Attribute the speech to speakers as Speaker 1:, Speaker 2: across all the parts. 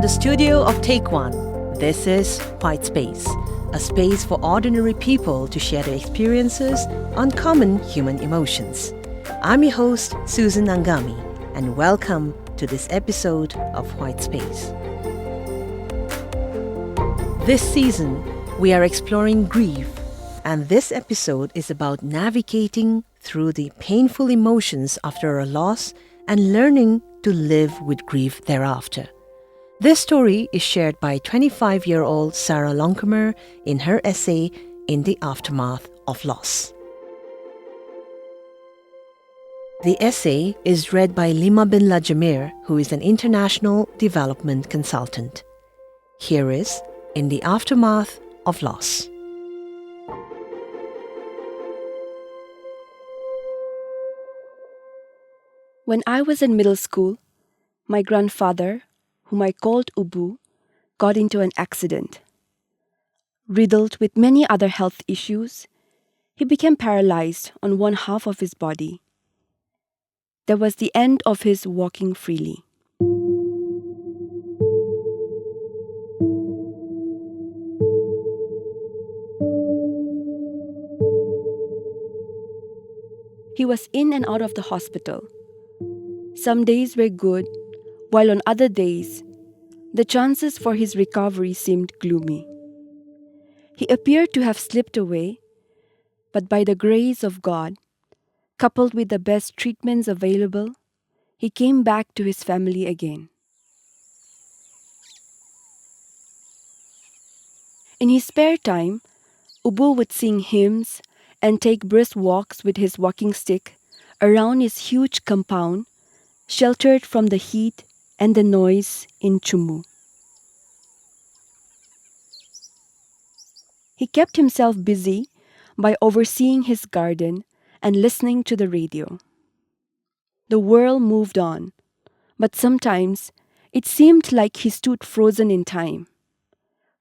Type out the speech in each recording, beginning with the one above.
Speaker 1: the studio of Take One, this is White Space, a space for ordinary people to share their experiences on common human emotions. I'm your host, Susan Angami, and welcome to this episode of White Space. This season, we are exploring grief, and this episode is about navigating through the painful emotions after a loss and learning to live with grief thereafter. This story is shared by 25-year-old Sarah Longkumer in her essay, In the Aftermath of Loss. The essay is read by Limabenla Jamir, who is an international development consultant. Here is In the Aftermath of Loss.
Speaker 2: When I was in middle school, my grandfather, whom I called Ubu, got into an accident. Riddled with many other health issues, he became paralyzed on one half of his body. That was the end of his walking freely. He was in and out of the hospital. Some days were good, while on other days, the chances for his recovery seemed gloomy. He appeared to have slipped away, but by the grace of God, coupled with the best treatments available, he came back to his family again. In his spare time, Ubu would sing hymns and take brisk walks with his walking stick around his huge compound, sheltered from the heat and the noise in Chumu. He kept himself busy by overseeing his garden and listening to the radio. The world moved on, but sometimes it seemed like he stood frozen in time,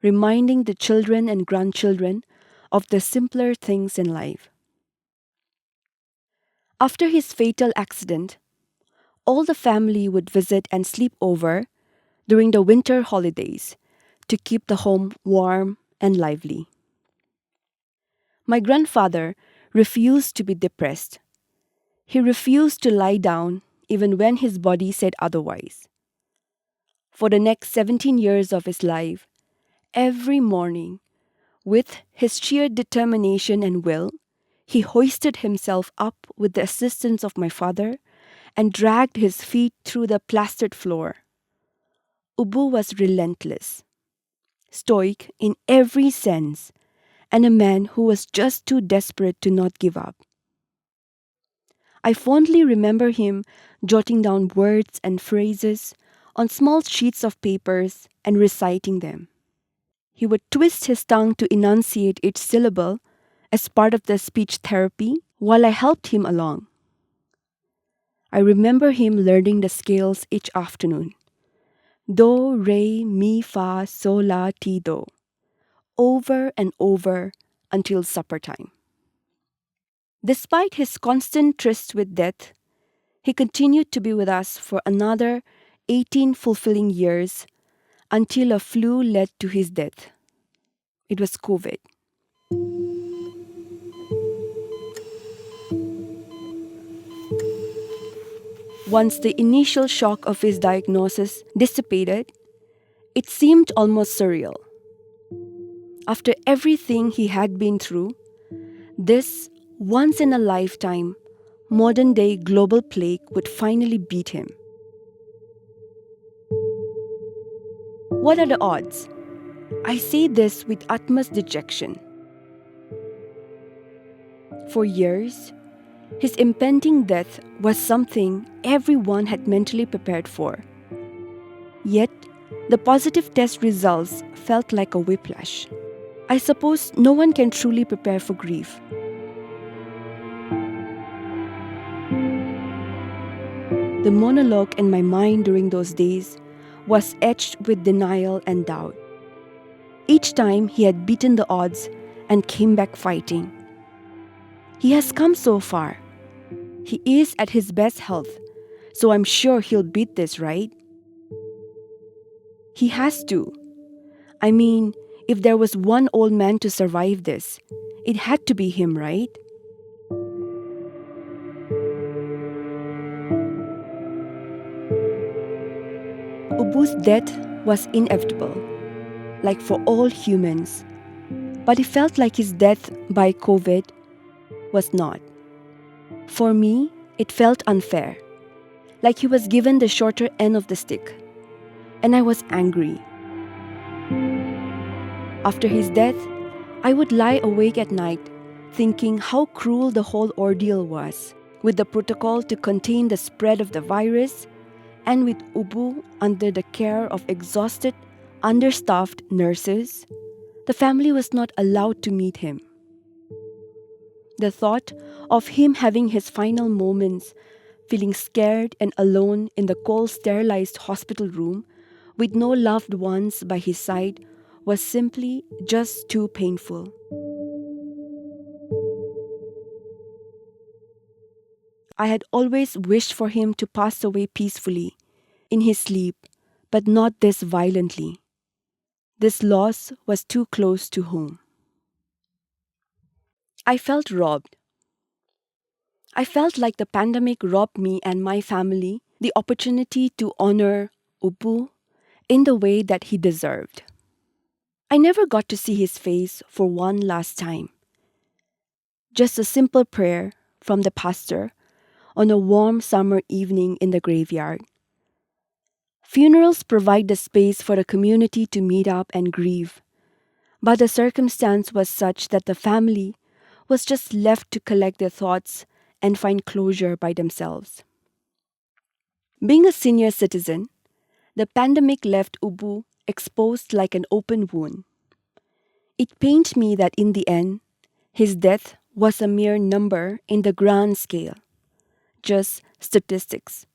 Speaker 2: reminding the children and grandchildren of the simpler things in life. After his fatal accident, all the family would visit and sleep over during the winter holidays to keep the home warm and lively. My grandfather refused to be depressed. He refused to lie down even when his body said otherwise. For the next 17 years of his life, every morning, with his sheer determination and will, he hoisted himself up with the assistance of my father and dragged his feet through the plastered floor. Ubu was relentless, stoic in every sense, and a man who was just too desperate to not give up. I fondly remember him jotting down words and phrases on small sheets of papers and reciting them. He would twist his tongue to enunciate each syllable as part of the speech therapy while I helped him along. I remember him learning the scales each afternoon. Do, re, mi, fa, sol, la, ti, do. Over and over until supper time. Despite his constant tryst with death, he continued to be with us for another 18 fulfilling years until a flu led to his death. It was COVID. Once the initial shock of his diagnosis dissipated, it seemed almost surreal. After everything he had been through, this once-in-a-lifetime, modern-day global plague would finally beat him. What are the odds? I say this with utmost dejection. For years, his impending death was something everyone had mentally prepared for. Yet, the positive test results felt like a whiplash. I suppose no one can truly prepare for grief. The monologue in my mind during those days was etched with denial and doubt. Each time he had beaten the odds and came back fighting. He has come so far. He is at his best health, so I'm sure he'll beat this, right? He has to. I mean, if there was one old man to survive this, it had to be him, right? Ubu's death was inevitable, like for all humans, but it felt like his death by COVID was not. For me, it felt unfair, like he was given the shorter end of the stick, and I was angry. After his death, I would lie awake at night thinking how cruel the whole ordeal was, with the protocol to contain the spread of the virus and with Ubu under the care of exhausted, understaffed nurses. The family was not allowed to meet him. The thought of him having his final moments, feeling scared and alone in the cold, sterilized hospital room with no loved ones by his side was simply just too painful. I had always wished for him to pass away peacefully, in his sleep, but not this violently. This loss was too close to home. I felt robbed. I felt like the pandemic robbed me and my family the opportunity to honor Ubu in the way that he deserved. I never got to see his face for one last time. Just a simple prayer from the pastor on a warm summer evening in the graveyard. Funerals provide the space for the community to meet up and grieve, but the circumstance was such that the family was just left to collect their thoughts and find closure by themselves. Being a senior citizen, the pandemic left Ubu exposed like an open wound. It pained me that in the end, his death was a mere number in the grand scale, just statistics.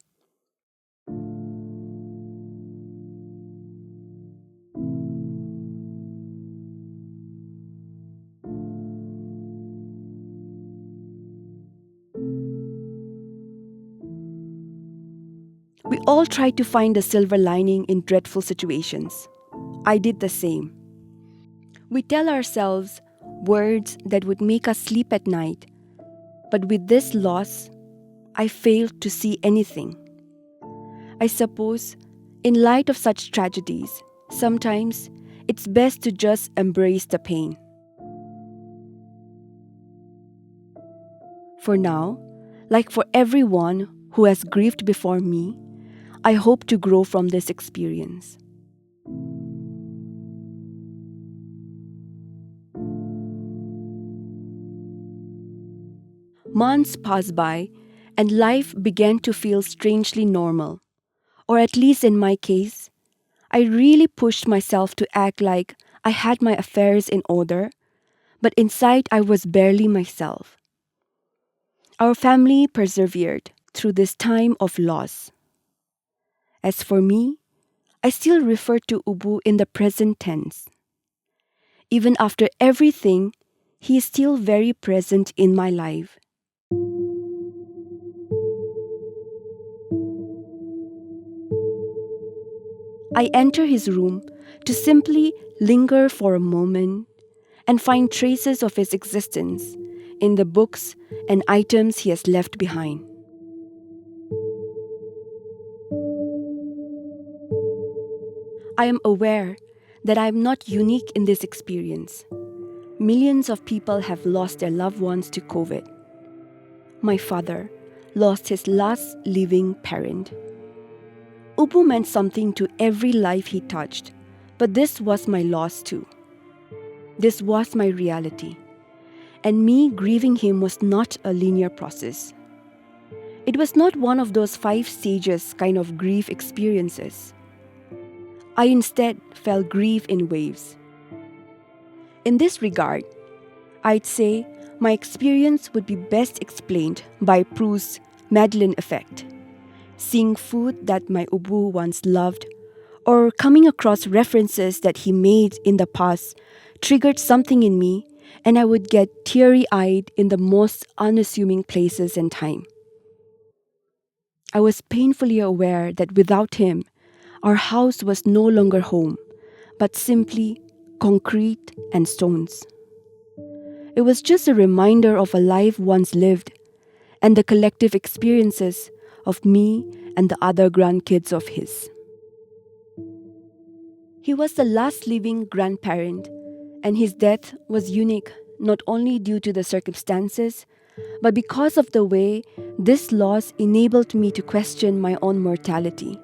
Speaker 2: We all try to find a silver lining in dreadful situations. I did the same. We tell ourselves words that would make us sleep at night, but with this loss, I failed to see anything. I suppose, in light of such tragedies, sometimes it's best to just embrace the pain. For now, like for everyone who has grieved before me, I hope to grow from this experience. Months passed by, and life began to feel strangely normal. Or at least in my case, I really pushed myself to act like I had my affairs in order, but inside I was barely myself. Our family persevered through this time of loss. As for me, I still refer to Ubu in the present tense. Even after everything, he is still very present in my life. I enter his room to simply linger for a moment and find traces of his existence in the books and items he has left behind. I am aware that I am not unique in this experience. Millions of people have lost their loved ones to COVID. My father lost his last living parent. Ubu meant something to every life he touched, but this was my loss too. This was my reality, and me grieving him was not a linear process. It was not one of those 5 stages kind of grief experiences. I instead felt grief in waves. In this regard, I'd say my experience would be best explained by Proust's Madeleine effect. Seeing food that my Ubu once loved, or coming across references that he made in the past triggered something in me, and I would get teary-eyed in the most unassuming places and time. I was painfully aware that without him, Our house was no longer home, but simply concrete and stones. It was just a reminder of a life once lived and the collective experiences of me and the other grandkids of his. He was the last living grandparent, and his death was unique not only due to the circumstances, but because of the way this loss enabled me to question my own mortality,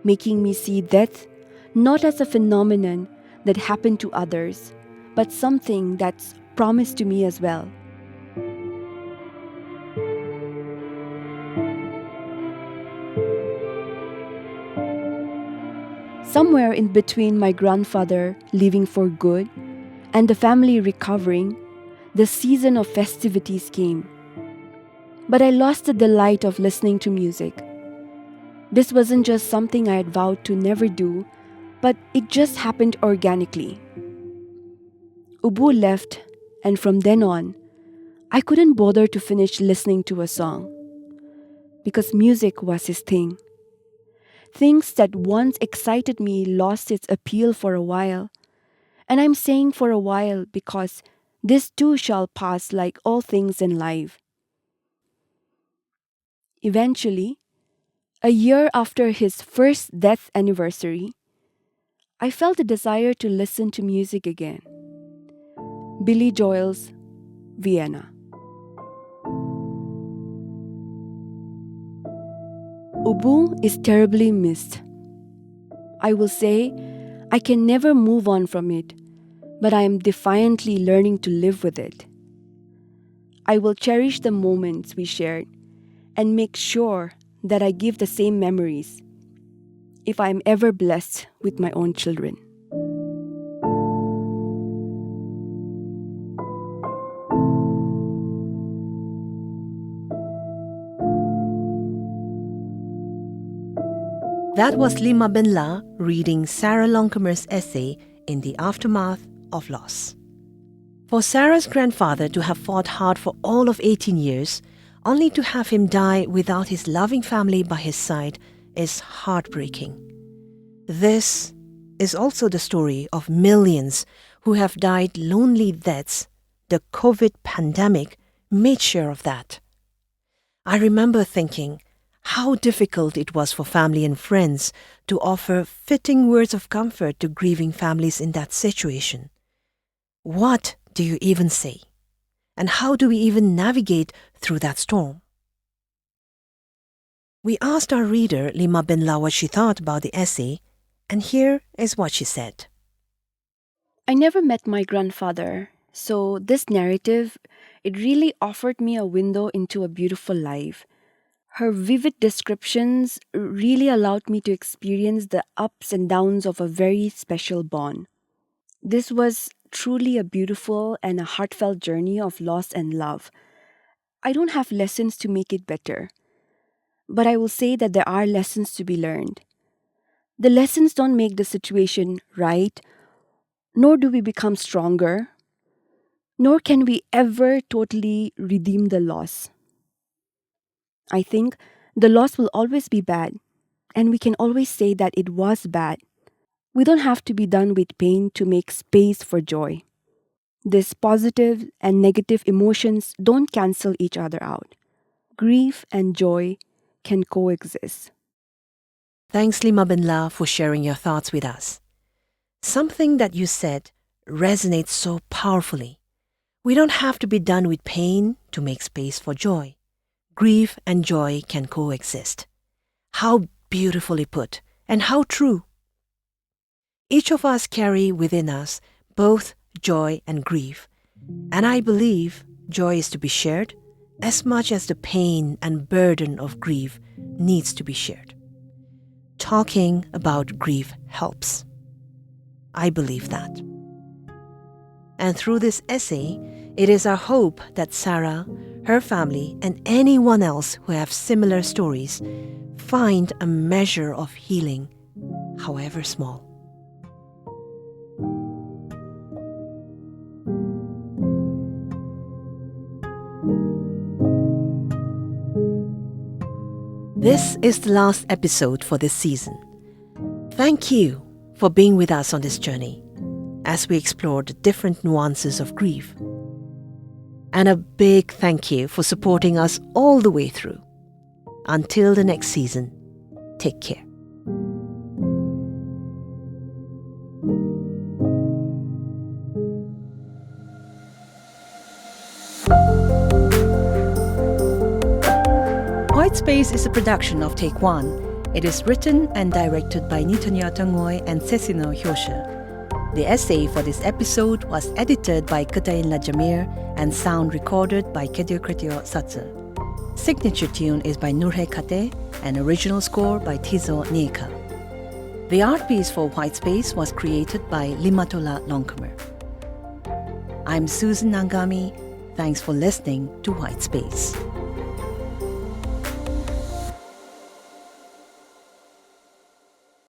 Speaker 2: making me see death not as a phenomenon that happened to others, but something that's promised to me as well. Somewhere in between my grandfather leaving for good and the family recovering, the season of festivities came. But I lost the delight of listening to music. This wasn't just something I had vowed to never do, but it just happened organically. Ubu left, and from then on, I couldn't bother to finish listening to a song because music was his thing. Things that once excited me lost its appeal for a while. And I'm saying for a while because this too shall pass like all things in life. Eventually, a year after his first death anniversary, I felt a desire to listen to music again. Billy Joel's Vienna. Ubu is terribly missed. I will say I can never move on from it, but I am defiantly learning to live with it. I will cherish the moments we shared and make sure that I give the same memories if I am ever blessed with my own children.
Speaker 1: That was Limabenla reading Sarah Longkumer's essay In the Aftermath of Loss. For Sarah's grandfather to have fought hard for all of 18 years, only to have him die without his loving family by his side, is heartbreaking. This is also the story of millions who have died lonely deaths. The COVID pandemic made sure of that. I remember thinking how difficult it was for family and friends to offer fitting words of comfort to grieving families in that situation. What do you even say? And how do we even navigate through that storm? We asked our reader, Limabenla, what she thought about the essay, and here is what she said.
Speaker 2: I never met my grandfather, so this narrative, it really offered me a window into a beautiful life. Her vivid descriptions really allowed me to experience the ups and downs of a very special bond. This was truly a beautiful and a heartfelt journey of loss and love. I don't have lessons to make it better, but I will say that there are lessons to be learned. The lessons don't make the situation right, nor do we become stronger, nor can we ever totally redeem the loss. I think the loss will always be bad, and we can always say that it was bad. We don't have to be done with pain to make space for joy. These positive and negative emotions don't cancel each other out. Grief and joy can coexist.
Speaker 1: Thanks, Limabenla, for sharing your thoughts with us. Something that you said resonates so powerfully. We don't have to be done with pain to make space for joy. Grief and joy can coexist. How beautifully put, and how true. Each of us carry within us both joy and grief, and I believe joy is to be shared as much as the pain and burden of grief needs to be shared. Talking about grief helps. I believe that. And through this essay, it is our hope that Sarah, her family, and anyone else who have similar stories find a measure of healing, however small. This is the last episode for this season. Thank you for being with us on this journey as we explore the different nuances of grief. And a big thank you for supporting us all the way through. Until the next season, take care. White Space is a production of Take One. It is written and directed by Nitanya Tangoy and Cecino Hyosha. The essay for this episode was edited by Katainla Jamir and sound recorded by Kediokritio Satsa. Signature tune is by Nurhe Kate and original score by Tizo Nieka. The art piece for White Space was created by Limatola Longkumer. I'm Susan Angami. Thanks for listening to White Space.